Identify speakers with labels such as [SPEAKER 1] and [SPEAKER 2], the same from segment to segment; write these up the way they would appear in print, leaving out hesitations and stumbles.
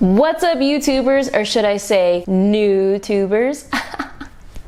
[SPEAKER 1] What's up, YouTubers, or should I say new tubers?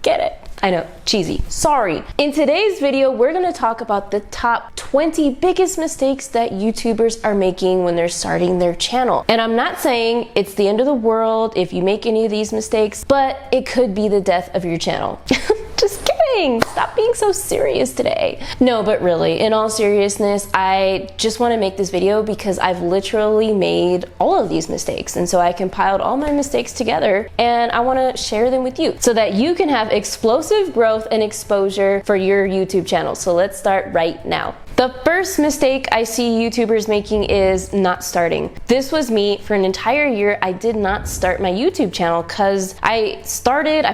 [SPEAKER 1] Get it? I know, cheesy, sorry. In today's video, we're gonna talk about the top 20 biggest mistakes that YouTubers are making when they're starting their channel. And I'm not saying it's the end of the world if you make any of these mistakes, but it could be the death of your channel. Just kidding, stop being so serious today. No, but really, in all seriousness, I just wanna make this video because I've literally made all of these mistakes. And so I compiled all my mistakes together and I wanna share them with you so that you can have explosive growth and exposure for your YouTube channel. So let's start right now. The first mistake I see YouTubers making is not starting. This was me for an entire year. I did not start my YouTube channel because I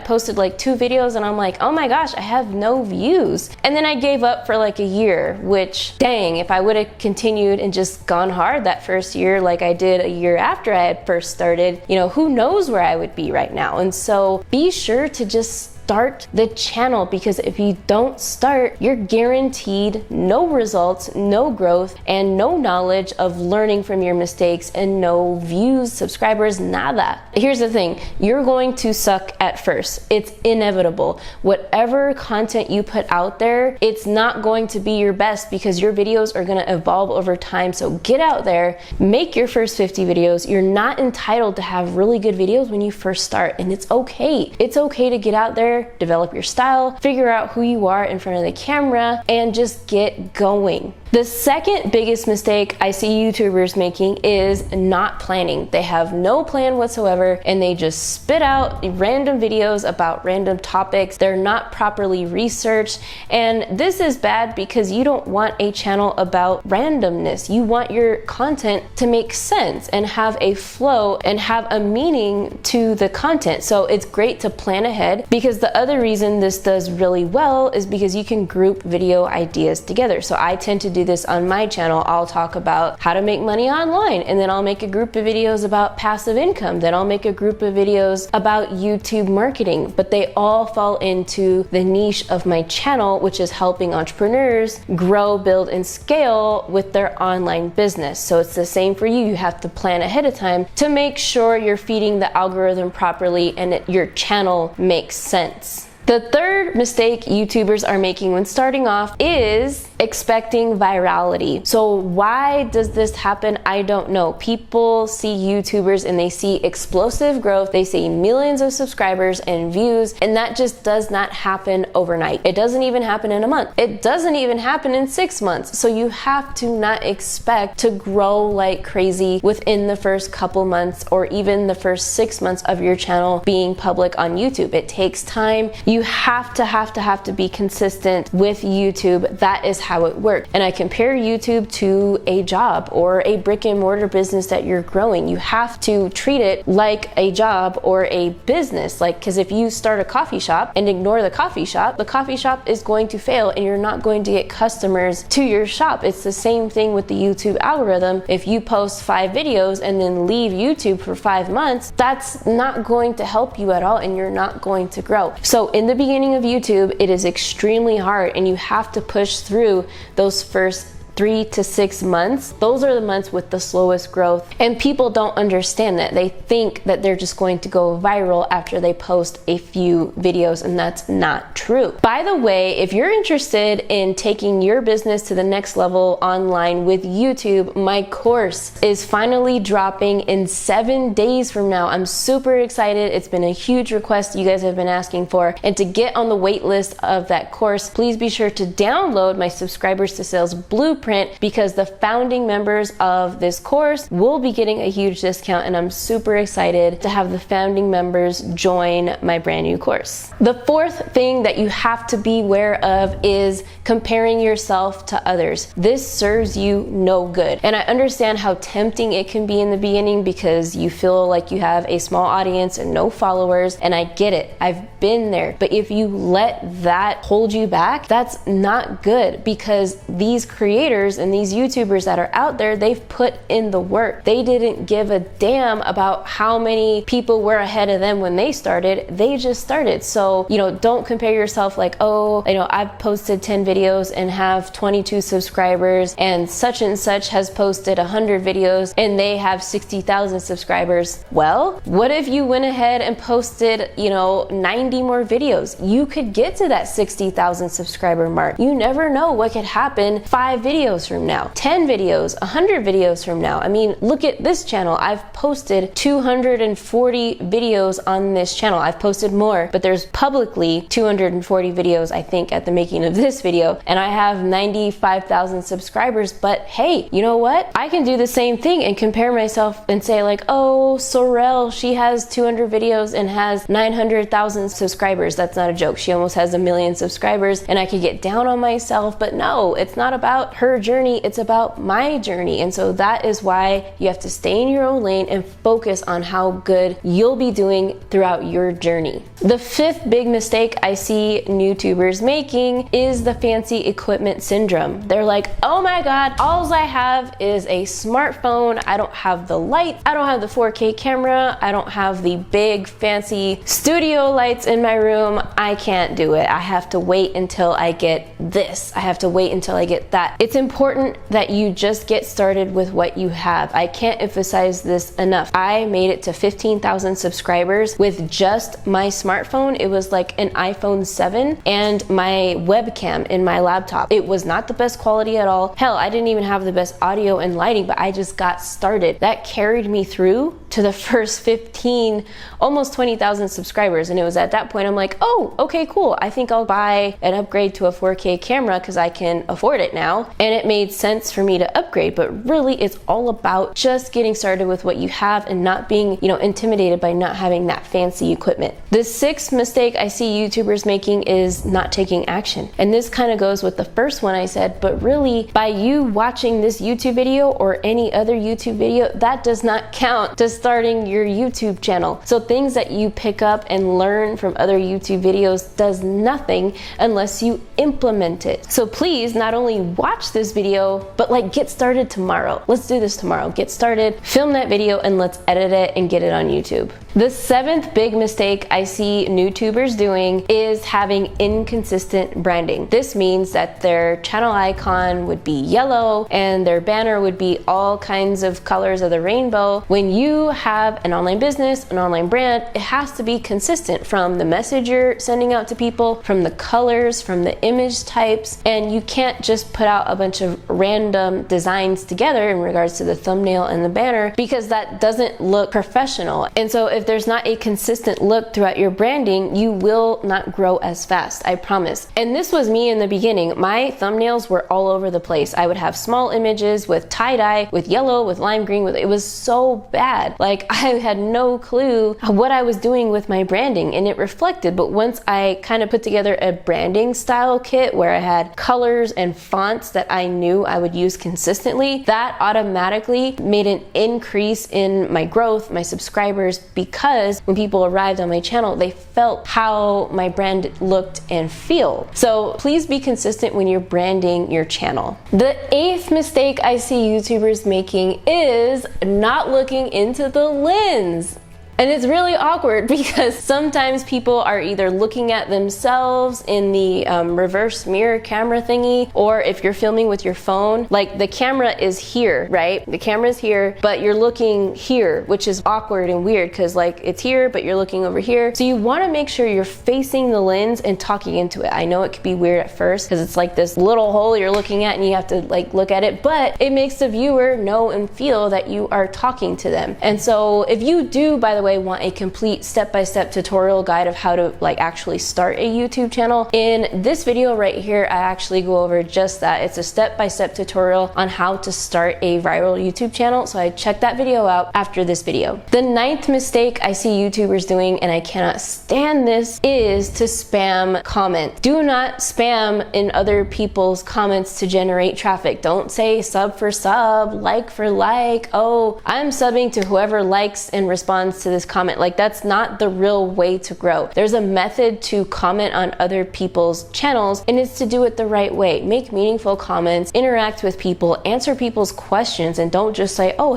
[SPEAKER 1] posted like 2 videos and I'm like, oh my gosh, I have no views. And then I gave up for like a year, which dang, if I would have continued and just gone hard that first year like I did a year after I had first started, you know, who knows where I would be right now. And so be sure to just start the channel, because if you don't start, you're guaranteed no results, no growth, and no knowledge of learning from your mistakes, and no views, subscribers, nada. Here's the thing, you're going to suck at first. It's inevitable. Whatever content you put out there, it's not going to be your best because your videos are going to evolve over time. So get out there, make your first 50 videos. You're not entitled to have really good videos when you first start, and it's okay. It's okay to get out there, develop your style, figure out who you are in front of the camera, and just get going. The second biggest mistake I see YouTubers making is not planning. They have no plan whatsoever and they just spit out random videos about random topics. They're not properly researched, and this is bad because you don't want a channel about randomness. You want your content to make sense and have a flow and have a meaning to the content. So it's great to plan ahead, because the other reason this does really well is because you can group video ideas together. So I tend to do this on my channel. I'll talk about how to make money online, and then I'll make a group of videos about passive income. Then I'll make a group of videos about YouTube marketing, but they all fall into the niche of my channel, which is helping entrepreneurs grow, build, and scale with their online business. So it's the same for you. You have to plan ahead of time to make sure you're feeding the algorithm properly and your channel makes sense. The third mistake YouTubers are making when starting off is expecting virality. So why does this happen? I don't know. People see YouTubers and they see explosive growth. They see millions of subscribers and views, and that just does not happen overnight. It doesn't even happen in a month. It doesn't even happen in 6 months. So you have to not expect to grow like crazy within the first couple months or even the first 6 months of your channel being public on YouTube. It takes time. You have to be consistent with YouTube. That is how it works. And I compare YouTube to a job or a brick and mortar business that you're growing. You have to treat it like a job or a business. Like, because if you start a coffee shop and ignore the coffee shop is going to fail and you're not going to get customers to your shop. It's the same thing with the YouTube algorithm. If you post 5 videos and then leave YouTube for 5 months, that's not going to help you at all, and you're not going to grow. So in the beginning of YouTube, it is extremely hard, and you have to push through those first 3 to 6 months. Those are the months with the slowest growth, and people don't understand that. They think that they're just going to go viral after they post a few videos, and that's not true. By the way, if you're interested in taking your business to the next level online with YouTube, my course is finally dropping in 7 days from now. I'm super excited. It's been a huge request you guys have been asking for, and to get on the wait list of that course, please be sure to download my Subscribers to Sales Blueprint, because the founding members of this course will be getting a huge discount, and I'm super excited to have the founding members join my brand new course. The fourth thing that you have to be aware of is comparing yourself to others. This serves you no good. And I understand how tempting it can be in the beginning because you feel like you have a small audience and no followers, and I get it. I've been there. But if you let that hold you back, that's not good, because these creators creators and these YouTubers that are out there, they've put in the work. They didn't give a damn about how many people were ahead of them when they started. They just started. So, you know, don't compare yourself like, oh, you know, I've posted 10 videos and have 22 subscribers, and such has posted 100 videos and they have 60,000 subscribers. Well, what if you went ahead and posted, you know, 90 more videos? You could get to that 60,000 subscriber mark. You never know what could happen 5 videos from now, 10 videos, 100 videos from now. I mean, look at this channel. I've posted 240 videos on this channel. I've posted more, but there's publicly 240 videos, I think, at the making of this video, and I have 95,000 subscribers. But hey, you know what? I can do the same thing and compare myself and say like, oh, Sorel, she has 200 videos and has 900,000 subscribers. That's not a joke. She almost has 1 million subscribers, and I could get down on myself. But no, it's not about her journey. It's about my journey. And so that is why you have to stay in your own lane and focus on how good you'll be doing throughout your journey. The 5th big mistake I see YouTubers making is the fancy equipment syndrome. They're like, oh my God, all I have is a smartphone. I don't have the light. I don't have the 4K camera. I don't have the big fancy studio lights in my room. I can't do it. I have to wait until I get this. I have to wait until I get that. It's important that you just get started with what you have. I can't emphasize this enough. I made it to 15,000 subscribers with just my smartphone. It was like an iPhone 7 and my webcam in my laptop. It was not the best quality at all. Hell, I didn't even have the best audio and lighting, but I just got started. That carried me through to the first 15, almost 20,000 subscribers. And it was at that point I'm like, oh, okay, cool. I think I'll buy an upgrade to a 4K camera because I can afford it now. And it made sense for me to upgrade, but really it's all about just getting started with what you have and not being, you know, intimidated by not having that fancy equipment. The 6th mistake I see YouTubers making is not taking action. And this kind of goes with the first one I said, but really by you watching this YouTube video or any other YouTube video, that does not count to starting your YouTube channel. So things that you pick up and learn from other YouTube videos does nothing unless you implement it. So please not only watch this video, but like get started tomorrow. Let's do this tomorrow. Get started, film that video, and let's edit it and get it on YouTube. The 7th big mistake I see YouTubers doing is having inconsistent branding. This means that their channel icon would be yellow and their banner would be all kinds of colors of the rainbow. When you have an online business, an online brand, it has to be consistent from the message you're sending out to people, from the colors, from the image types, and you can't just put out a bunch of random designs together in regards to the thumbnail and the banner, because that doesn't look professional. And so if there's not a consistent look throughout your branding, you will not grow as fast, I promise. And this was me in the beginning. My thumbnails were all over the place. I would have small images with tie-dye, with yellow, with lime green, it was so bad. Like I had no clue what I was doing with my branding, and it reflected. But once I kind of put together a branding style kit where I had colors and fonts that I knew I would use consistently, that automatically made an increase in my growth, my subscribers, because when people arrived on my channel, they felt how my brand looked and feel. So please be consistent when you're branding your channel. The 8th mistake I see YouTubers making is not looking into the lens. And it's really awkward because sometimes people are either looking at themselves in the reverse mirror camera thingy, or if you're filming with your phone, like the camera is here, right? The camera is here, but you're looking here, which is awkward and weird because like it's here, but you're looking over here. So you want to make sure you're facing the lens and talking into it. I know it could be weird at first because it's like this little hole you're looking at and you have to like look at it, but it makes the viewer know and feel that you are talking to them. And so if you do, by the way, want a complete step-by-step tutorial guide of how to like actually start a YouTube channel, in this video right here I actually go over just that. It's a step-by-step tutorial on how to start a viral YouTube channel, so I check that video out after this video. The 9th mistake I see YouTubers doing, and I cannot stand this, is to spam comment. Do not spam in other people's comments to generate traffic. Don't say sub for sub, like for like. Oh, I'm subbing to whoever likes and responds to this this comment. Like, that's not the real way to grow. There's a method to comment on other people's channels, and it's to do it the right way. Make meaningful comments, interact with people, answer people's questions, and don't just say, oh,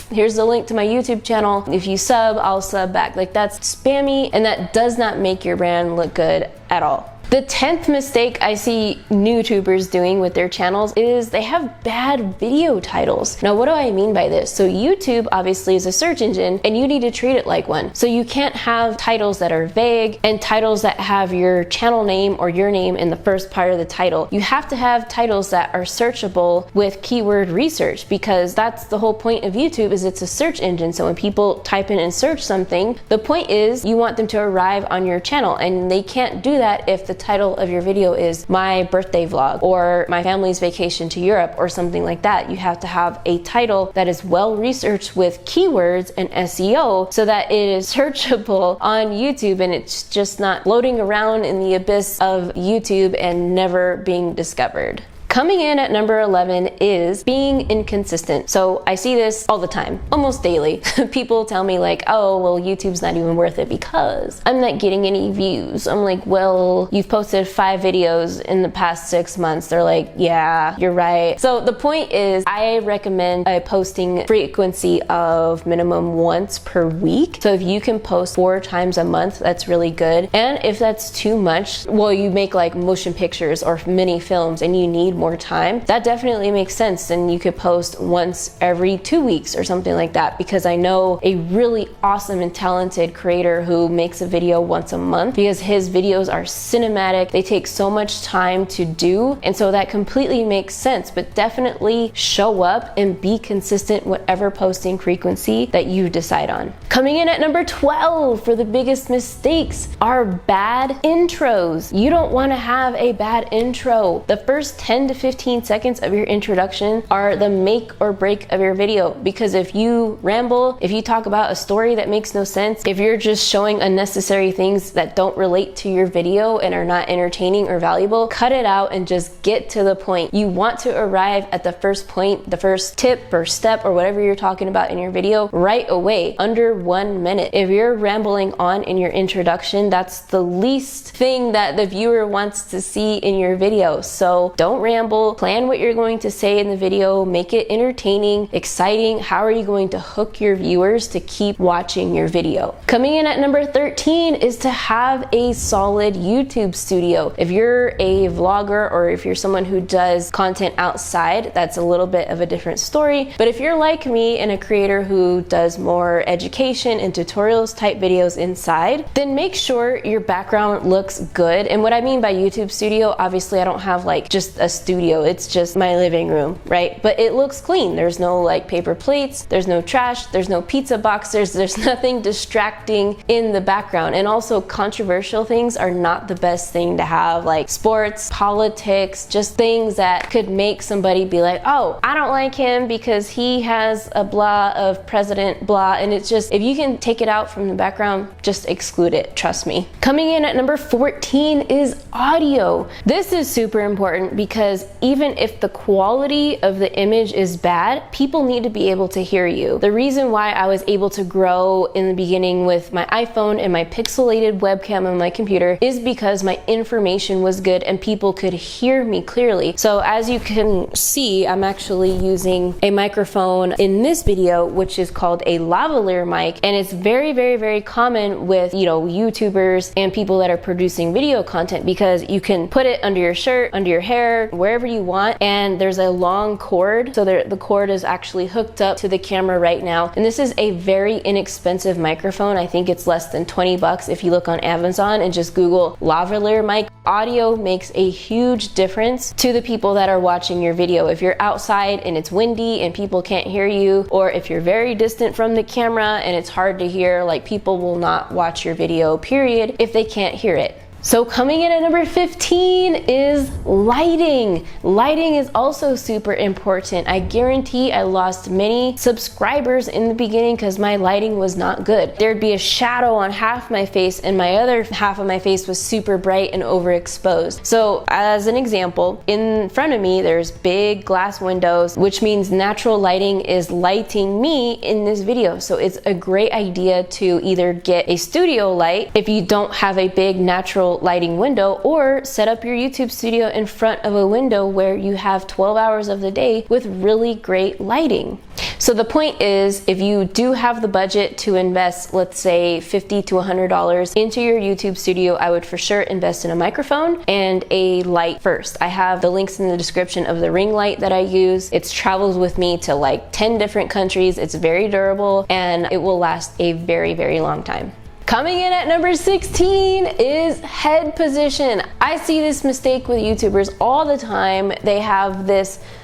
[SPEAKER 1] here's the link to my YouTube channel. If you sub, I'll sub back. Like, that's spammy, and that does not make your brand look good at all. The 10th mistake I see new tubers doing with their channels is they have bad video titles. Now, what do I mean by this? So YouTube obviously is a search engine, and you need to treat it like one. So you can't have titles that are vague and titles that have your channel name or your name in the first part of the title. You have to have titles that are searchable with keyword research, because that's the whole point of YouTube, is it's a search engine. So when people type in and search something, the point is you want them to arrive on your channel, and they can't do that if the title of your video is my birthday vlog or my family's vacation to Europe or something like that. You have to have a title that is well researched with keywords and SEO so that it is searchable on YouTube, and it's just not floating around in the abyss of YouTube and never being discovered. Coming in at number 11 is being inconsistent. So I see this all the time, almost daily. People tell me like, oh, well, YouTube's not even worth it because I'm not getting any views. I'm like, well, you've posted 5 videos in the past 6 months. They're like, yeah, you're right. So the point is, I recommend a posting frequency of minimum once per week. So if you can post 4 times a month, that's really good. And if that's too much, well, you make like motion pictures or mini films and you need more time, that definitely makes sense. And you could post once every 2 weeks or something like that, because I know a really awesome and talented creator who makes a video once a month, because his videos are cinematic. They take so much time to do, and so that completely makes sense. But definitely show up and be consistent, whatever posting frequency that you decide on. Coming in at number 12 for the biggest mistakes are bad intros. You don't want to have a bad intro. The first 10 to 15 seconds of your introduction are the make or break of your video, because if you ramble, if you talk about a story that makes no sense, if you're just showing unnecessary things that don't relate to your video and are not entertaining or valuable, cut it out and just get to the point. You want to arrive at the first point, the first tip or step or whatever you're talking about in your video right away, under 1 minute. If you're rambling on in your introduction, that's the least thing that the viewer wants to see in your video. So don't ramble. Plan what you're going to say in the video, make it entertaining, exciting. How are you going to hook your viewers to keep watching your video? Coming in at number 13 is to have a solid YouTube studio. If you're a vlogger or if you're someone who does content outside, that's a little bit of a different story. But if you're like me and a creator who does more education and tutorials type videos inside, then make sure your background looks good. And what I mean by YouTube studio, obviously I don't have like just a studio, it's just my living room, right? But it looks clean. There's no like paper plates, there's no trash, there's no pizza boxes, there's nothing distracting in the background. And also, controversial things are not the best thing to have, like sports, politics, just things that could make somebody be like, oh, I don't like him because he has a blah of president blah. And it's just, if you can take it out from the background, just exclude it, trust me. Coming in at number 14 is audio. This is super important, because even if the quality of the image is bad, people need to be able to hear you. The reason why I was able to grow in the beginning with my iPhone and my pixelated webcam on my computer is because my information was good and people could hear me clearly. So as you can see, I'm actually using a microphone in this video, which is called a lavalier mic, and it's very common with, you know, YouTubers and people that are producing video content, because you can put it under your shirt, under your hair, wherever you want, and there's a long cord, so the cord is actually hooked up to the camera right now. And this is a very inexpensive microphone. I think it's less than 20 bucks if you look on Amazon and just Google lavalier mic. Audio makes a huge difference to the people that are watching your video. If you're outside and it's windy and people can't hear you, or if you're very distant from the camera and it's hard to hear, like, people will not watch your video, period, if they can't hear it. So coming in at number 15 is lighting. Lighting is also super important. I guarantee I lost many subscribers in the beginning because my lighting was not good. There'd be a shadow on half my face and my other half of my face was super bright and overexposed. So as an example, in front of me there's big glass windows, which means natural lighting is lighting me in this video. So it's a great idea to either get a studio light if you don't have a big natural lighting window, or set up your YouTube studio in front of a window where you have 12 hours of the day with really great lighting. So the point is, if you do have the budget to invest, let's say $50 to $100 into your YouTube studio, I would for sure invest in a microphone and a light first. I have the links in the description of the ring light that I use. It's traveled with me to like 10 different countries. It's very durable and it will last a very, very long time. Coming in at number 16 is head position. I see this mistake with YouTubers all the time. They have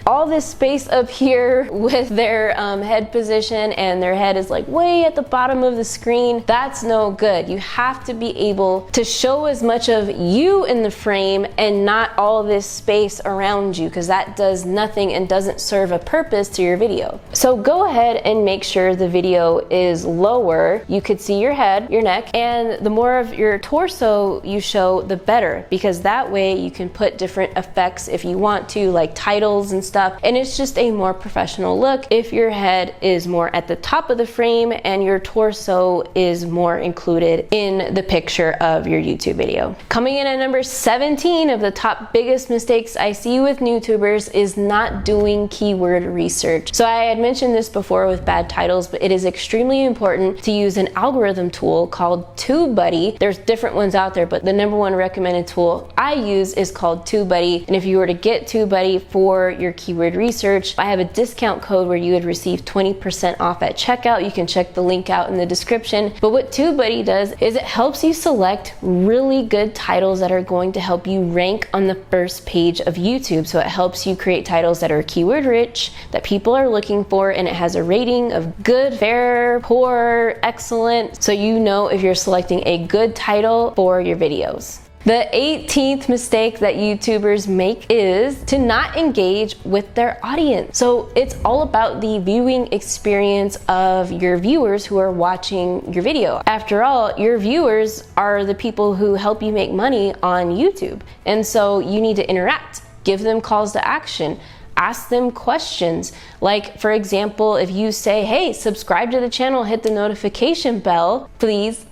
[SPEAKER 1] all this space up here with their head position, and their head is like way at the bottom of the screen. That's no good. You have to be able to show as much of you in the frame and not all this space around you, because that does nothing and doesn't serve a purpose to your video. So go ahead and make sure the video is lower. You could see your head, your neck, and the more of your torso you show, the better, because that way you can put different effects if you want to, like titles and stuff, and it's just a more professional look if your head is more at the top of the frame and your torso is more included in the picture of your YouTube video. Coming in at number 17 of the top biggest mistakes I see with YouTubers is not doing keyword research. So I had mentioned this before with bad titles, but it is extremely important to use an algorithm tool called TubeBuddy. There's different ones out there, but the number one recommended tool I use is called TubeBuddy. And if you were to get TubeBuddy for your keyword research, I have a discount code where you would receive 20% off at checkout. You can check the link out in the description. But what TubeBuddy does is it helps you select really good titles that are going to help you rank on the first page of YouTube. So it helps you create titles that are keyword rich, that people are looking for, and it has a rating of good, fair, poor, excellent. So you know if you're selecting a good title for your videos. The 18th mistake that YouTubers make is to not engage with their audience. So it's all about the viewing experience of your viewers who are watching your video. After all, your viewers are the people who help you make money on YouTube. And so you need to interact, give them calls to action, ask them questions. Like, for example, if you say, hey, subscribe to the channel, hit the notification bell, please.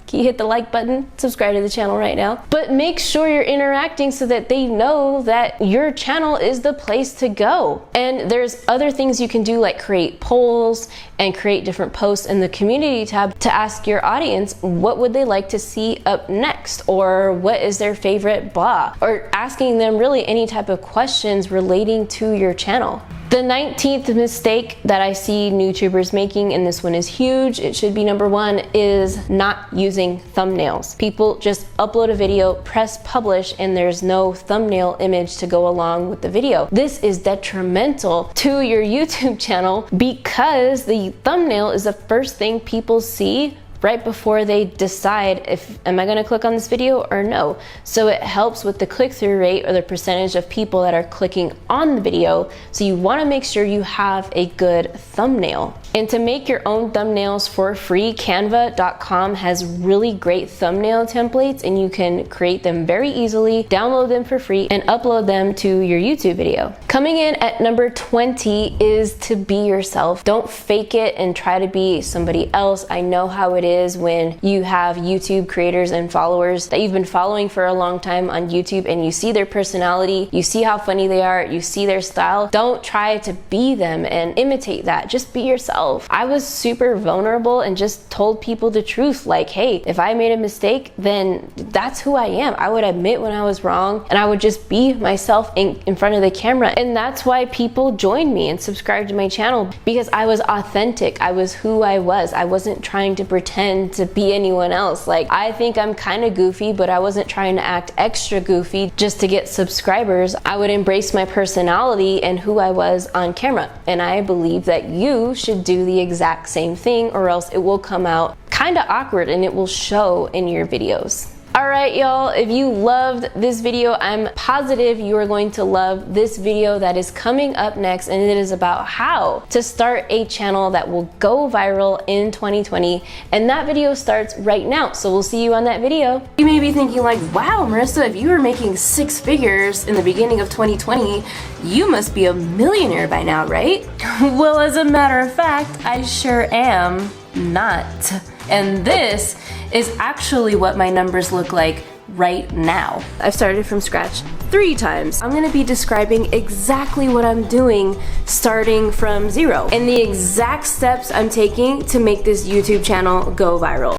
[SPEAKER 1] Can you hit the like button? Subscribe to the channel right now. But make sure you're interacting so that they know that your channel is the place to go. And there's other things you can do, like create polls and create different posts in the community tab to ask your audience what would they like to see up next, or what is their favorite blah, or asking them really any type of questions relating to your channel. The 19th mistake that I see YouTubers making, and this one is huge, it should be number one, is not using thumbnails. People just upload a video, press publish, and there's no thumbnail image to go along with the video. This is detrimental to your YouTube channel because the thumbnail is the first thing people see right before they decide if, am I gonna click on this video or no? So it helps with the click-through rate, or the percentage of people that are clicking on the video. So you wanna make sure you have a good thumbnail. And to make your own thumbnails for free, canva.com has really great thumbnail templates, and you can create them very easily, download them for free, and upload them to your YouTube video. Coming in at number 20 is to be yourself. Don't fake it and try to be somebody else. I know how it is when you have YouTube creators and followers that you've been following for a long time on YouTube, and you see their personality, you see how funny they are, you see their style. Don't try to be them and imitate that. Just be yourself. I was super vulnerable and just told people the truth. Like, hey, if I made a mistake, then that's who I am. I would admit when I was wrong, and I would just be myself in front of the camera. And that's why people joined me and subscribed to my channel, because I was authentic. I was who I was. I wasn't trying to pretend to be anyone else. Like, I think I'm kind of goofy, but I wasn't trying to act extra goofy just to get subscribers. I would embrace my personality and who I was on camera. And I believe that you should do the exact same thing, or else it will come out kind of awkward and it will show in your videos. All All right, y'all, if you loved this video, I'm positive you are going to love this video that is coming up next, and it is about how to start a channel that will go viral in 2020, and that video starts right now, so we'll see you on that video. You may be thinking like, wow, Marissa, if you were making 6 figures in the beginning of 2020, you must be a millionaire by now, right? Well, as a matter of fact, I sure am not. And this is actually what my numbers look like right now. I've started from scratch 3 times. I'm gonna be describing exactly what I'm doing starting from 0 and the exact steps I'm taking to make this YouTube channel go viral.